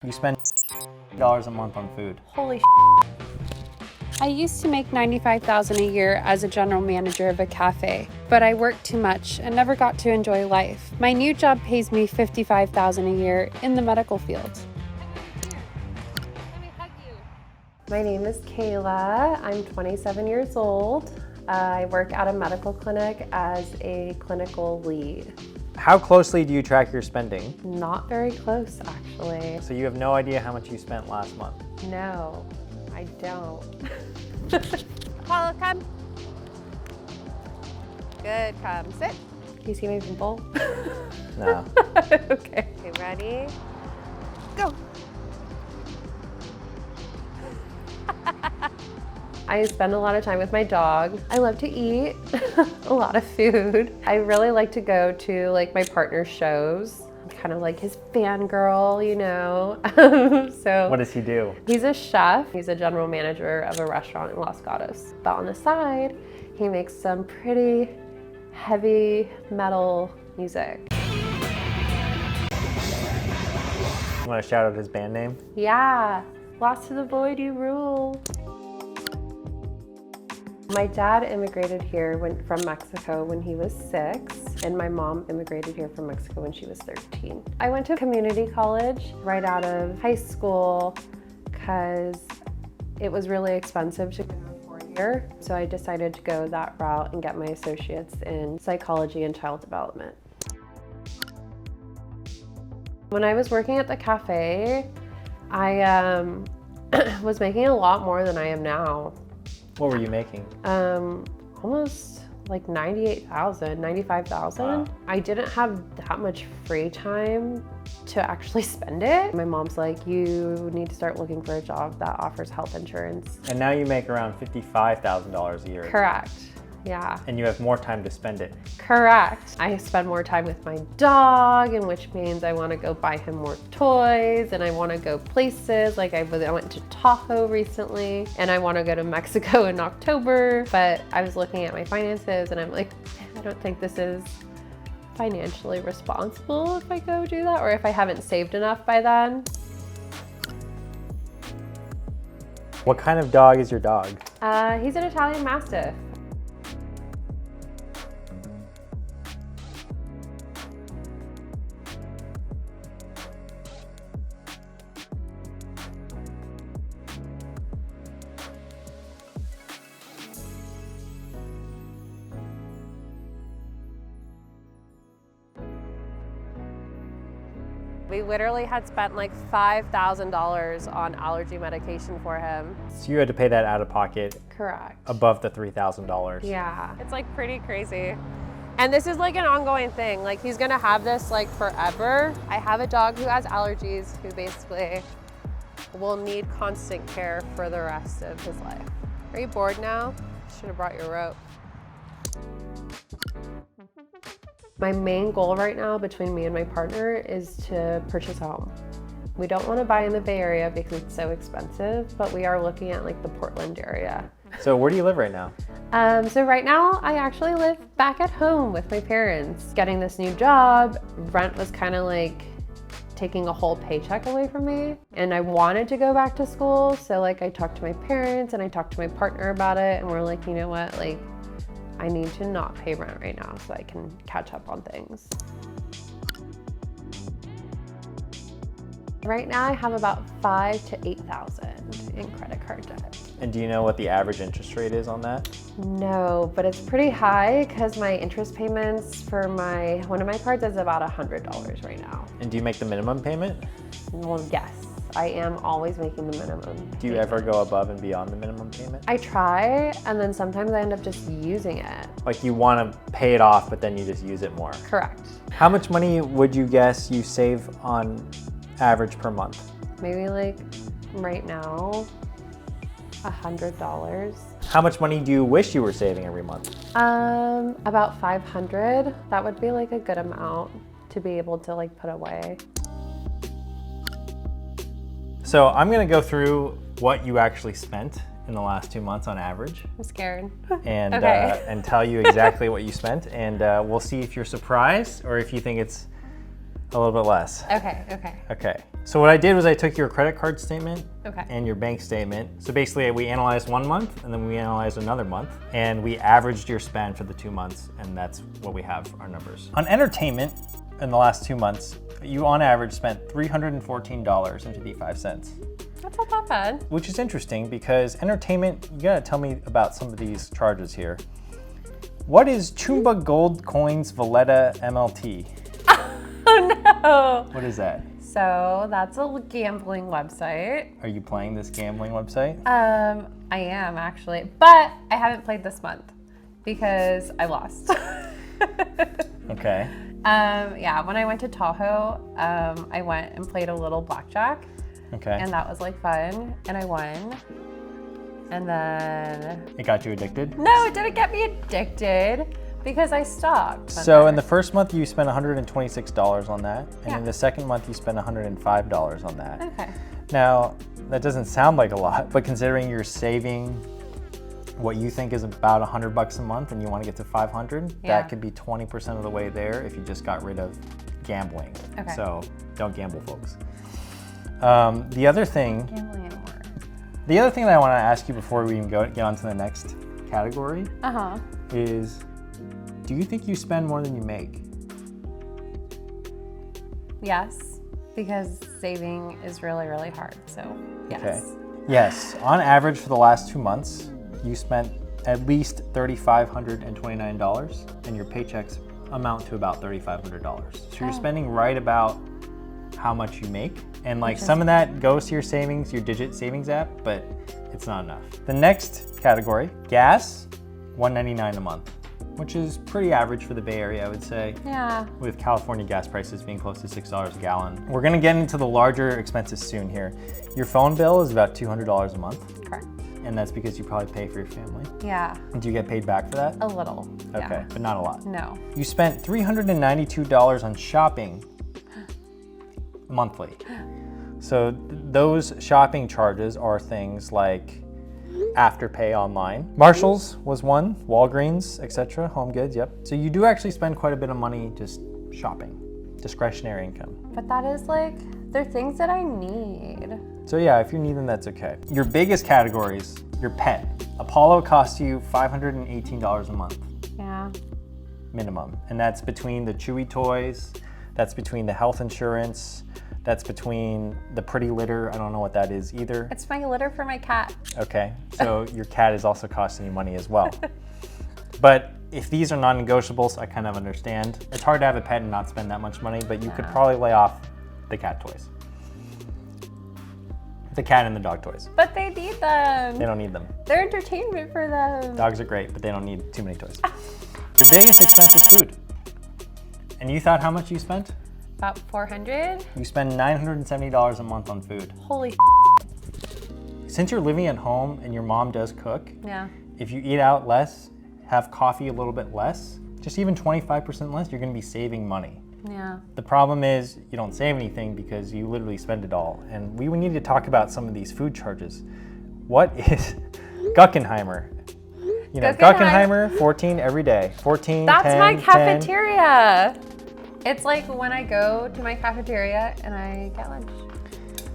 You spend $dollars a month on food. Holy I used to make $95,000 a year as a general manager of a cafe, but I worked too much and never got to enjoy life. My new job pays me $55,000 a year in the medical field. My name is Kayla. I'm 27 years old. I work at a medical clinic as a clinical lead. How closely do you track your spending? Not very close, actually. So you have no idea how much you spent last month? No, I don't. Paula, come. Good, come. Sit. Can you see my pimple? No. Okay. Okay, ready? Go. I spend a lot of time with my dog. I love to eat a lot of food. I really like to go to like my partner's shows. I'm kind of like his fangirl, you know. So What does he do? he's a chef. He's a general manager of a restaurant in Los Gatos. But on the side, he makes some pretty heavy metal music. You want to shout out his band name? Yeah, Lost to the Void, you rule. My dad immigrated here from Mexico when he was 6, and my mom immigrated here from Mexico when she was 13. I went to community college right out of high school because it was really expensive to go to 4-year, so I decided to go that route and get my associates in psychology and child development. When I was working at the cafe, I was making a lot more than I am now. What were you making? Almost like 98,000, 95,000. Wow. I didn't have that much free time to actually spend it. My mom's like, you need to start looking for a job that offers health insurance. And now you make around $55,000 a year. Correct, yeah. And you have more time to spend it. Correct. I spend more time with my dog, and which means I want to go buy him more toys, and I want to go places. Like I went to Tahoe recently, and I want to go to Mexico in October, but I was looking at my finances and I'm like, I don't think this is financially responsible if I go do that, or if I haven't saved enough by then. What kind of dog is your dog? He's an Italian Mastiff. We literally had spent like $5,000 on allergy medication for him. So you had to pay that out of pocket Correct. above the $3,000. Yeah. It's like pretty crazy. And this is like an ongoing thing. Like he's gonna have this like forever. I have a dog who has allergies who basically will need constant care for the rest of his life. Are you bored now? Should have brought your rope. My main goal right now between me and my partner is to purchase a home. We don't want to buy in the Bay Area because it's so expensive, but we are looking at like the Portland area. So where do you live right now? So right now I actually live back at home with my parents. Getting this new job, rent was kind of like taking a whole paycheck away from me, and I wanted to go back to school. So like I talked to my parents and I talked to my partner about it, and we're like, you know what, like I need to not pay rent right now so I can catch up on things. Right now I have about $5,000 to $8,000 in credit card debt. And do you know what the average interest rate is on that? No, but it's pretty high because my interest payments for one of my cards is about $100 right now. And do you make the minimum payment? Well, yes, I am always making the minimum. Do you ever go above and beyond the minimum payment? I try, and then sometimes I end up just using it. Like you want to pay it off, but then you just use it more. Correct. How much money would you guess you save on average per month? Maybe like right now, $100. How much money do you wish you were saving every month? About $500. That would be like a good amount to be able to like put away. So I'm gonna go through what you actually spent in the last 2 months on average, I'm scared. and Okay. and tell you exactly what you spent, and we'll see if you're surprised or if you think it's A little bit less. Okay. Okay. So what I did was I took your credit card statement Okay. and your bank statement. So basically we analyzed 1 month and then we analyzed another month and we averaged your spend for the 2 months and that's what we have our numbers. On entertainment in the last 2 months, you on average spent $314.55. That's not that bad. Which is interesting because entertainment, you gotta tell me about some of these charges here. What is Chumba Gold Coins Valletta MLT? Oh no. What is that? So that's a gambling website. Are you playing this gambling website? I am actually, but I haven't played this month because I lost. Okay. Yeah, when I went to Tahoe, I went and played a little blackjack. Okay. And that was like fun, and I won. And then... It got you addicted? No, it didn't get me addicted because I stopped. So in the first month you spent $126 on that, and Yeah. in the second month you spent $105 on that. Okay. Now, that doesn't sound like a lot, but considering you're saving what you think is about $100 a month and you want to get to 500, Yeah. that could be 20% of the way there if you just got rid of gambling. Okay. So don't gamble, folks. The other thing Gambling anymore. that I want to ask you before we even get on to the next category is, do you think you spend more than you make? Yes, because saving is really, really hard. So yes. Okay. Yes, on average for the last 2 months, you spent at least $3,529 and your paychecks amount to about $3,500. So you're spending right about how much you make. And like some of that goes to your savings, your Digit savings app, but it's not enough. The next category, gas, $1.99 a month, which is pretty average for the Bay Area, I would say. Yeah. With California gas prices being close to $6 a gallon. We're gonna get into the larger expenses soon here. Your phone bill is about $200 a month, Correct. and that's because you probably pay for your family. Yeah. Do you get paid back for that? A little. Okay, Yeah. but not a lot. No. You spent $392 on shopping monthly. So those shopping charges are things like Afterpay online. Marshalls was one, Walgreens, etc., Home Goods, yep. So you do actually spend quite a bit of money just shopping, discretionary income. But that is like, they're things that I need. So yeah, if you need them, that's okay. Your biggest categories, your pet. Apollo costs you $518 a month. Yeah. Minimum. And that's between the Chewy toys, that's between the health insurance, that's between the pretty litter. I don't know what that is either. It's my litter for my cat. Okay, so your cat is also costing you money as well. But if these are non-negotiables, I kind of understand. It's hard to have a pet and not spend that much money, but you could probably lay off the cat toys. The cat and the dog toys. But they need them. They don't need them. They're entertainment for them. Dogs are great, but they don't need too many toys. Your biggest expense is food. And you thought how much you spent? About 400. You spend $970 a month on food. Holy Since you're living at home and your mom does cook, Yeah. if you eat out less, have coffee a little bit less, just even 25% less, you're gonna be saving money. Yeah. The problem is you don't save anything because you literally spend it all. And we would need to talk about some of these food charges. What is Guckenheimer? You know, Guckenheimer, 14 every day. 14, That's 10, my 10. cafeteria. It's like when I go to my cafeteria and I get lunch.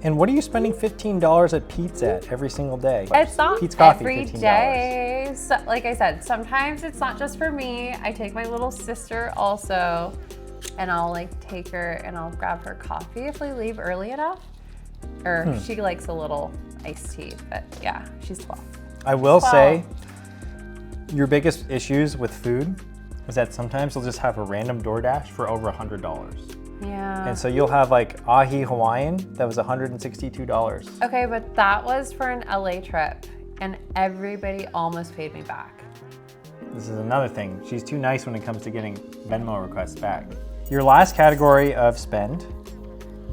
And what are you spending $15 at Pete's at every single day? It's not Pete's coffee, every $15. day. So, like I said, sometimes it's not just for me. I take my little sister also, and I'll like take her and I'll grab her coffee if we leave early enough. Or she likes a little iced tea, but yeah, she's 12. I will 12. say, your biggest issues with food is that sometimes they'll just have a random DoorDash for over $100. Yeah. And so you'll have like ahi Hawaiian that was $162. Okay, but that was for an LA trip, and everybody almost paid me back. This is another thing. She's too nice when it comes to getting Venmo requests back. Your last category of spend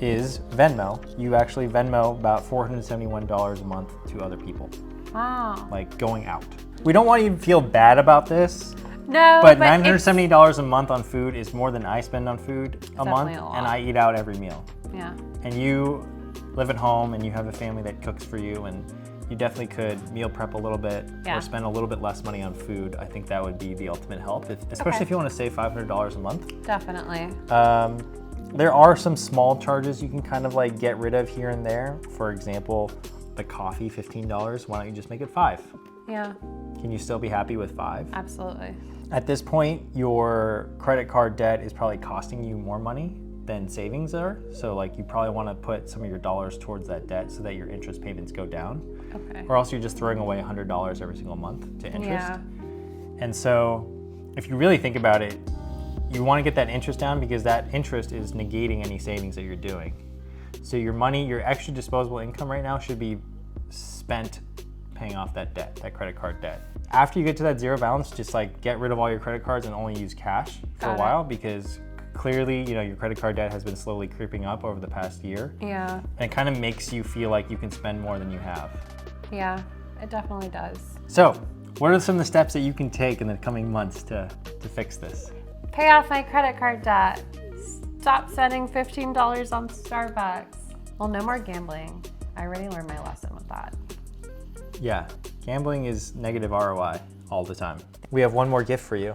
is Venmo. You actually Venmo about $471 a month to other people, Wow. like going out. We don't want you to feel bad about this, No, but it's- $970 a month on food is more than I spend on food a month, definitely a lot. and I eat out every meal. Yeah. And you live at home and you have a family that cooks for you, and you definitely could meal prep a little bit Yeah. or spend a little bit less money on food. I think that would be the ultimate help, especially Okay. if you want to save $500 a month. Definitely. There are some small charges you can kind of like get rid of here and there. For example, the coffee, $15. Why don't you just make it $5? Yeah, Can you still be happy with $5? absolutely. At this point, your credit card debt is probably costing you more money than savings are. So like you probably want to put some of your dollars towards that debt so that your interest payments go down. Okay. Or else you're just throwing away $100 every single month to interest. Yeah. And so if you really think about it, you want to get that interest down because that interest is negating any savings that you're doing. So your money, your extra disposable income right now should be spent paying off that debt, that credit card debt. After you get to that zero balance, just like get rid of all your credit cards and only use cash for a while because clearly, you know, your credit card debt has been slowly creeping up over the past year. Yeah. And it kind of makes you feel like you can spend more than you have. Yeah, it definitely does. So, what are some of the steps that you can take in the coming months to fix this? Pay off my credit card debt. Stop spending $15 on Starbucks. Well, no more gambling. I already learned my lesson with that. Yeah, gambling is negative ROI all the time. We have one more gift for you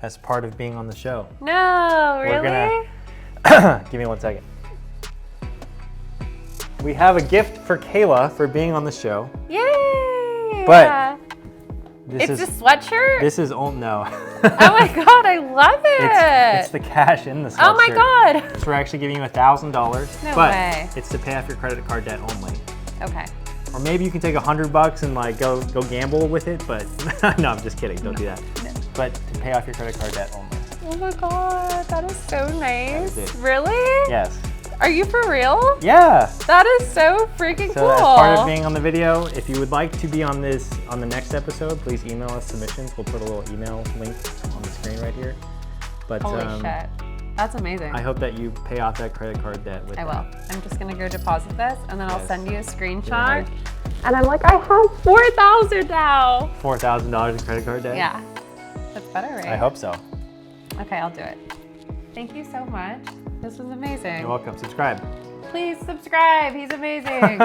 as part of being on the show. No, We're really? gonna, give me 1 second. We have a gift for Kayla for being on the show. Yay! But this it's is a sweatshirt? This is no. Oh my God, I love it! It's the cash in the sweatshirt. Oh my God! So we're actually giving you $1,000. No but way. It's to pay off your credit card debt only. Okay. Or maybe you can take $100 and like go gamble with it, but no, I'm just kidding. Don't do that. No. But to pay off your credit card debt only. Oh my God, that is so nice. That is it. Really? Yes. Are you for real? Yeah. That is so freaking So cool. as part of being on the video, if you would like to be on the next episode, please email us submissions. We'll put a little email link on the screen right here. But Holy shit. That's amazing. I hope that you pay off that credit card debt with I will. that. I'm just gonna go deposit this and then I'll Yes. send you a screenshot. Right. And I'm like, I have 4,000 now. $4,000 in credit card debt? Yeah. That's better, right? I hope so. Okay, I'll do it. Thank you so much. This was amazing. You're welcome. Subscribe. Please subscribe. He's amazing.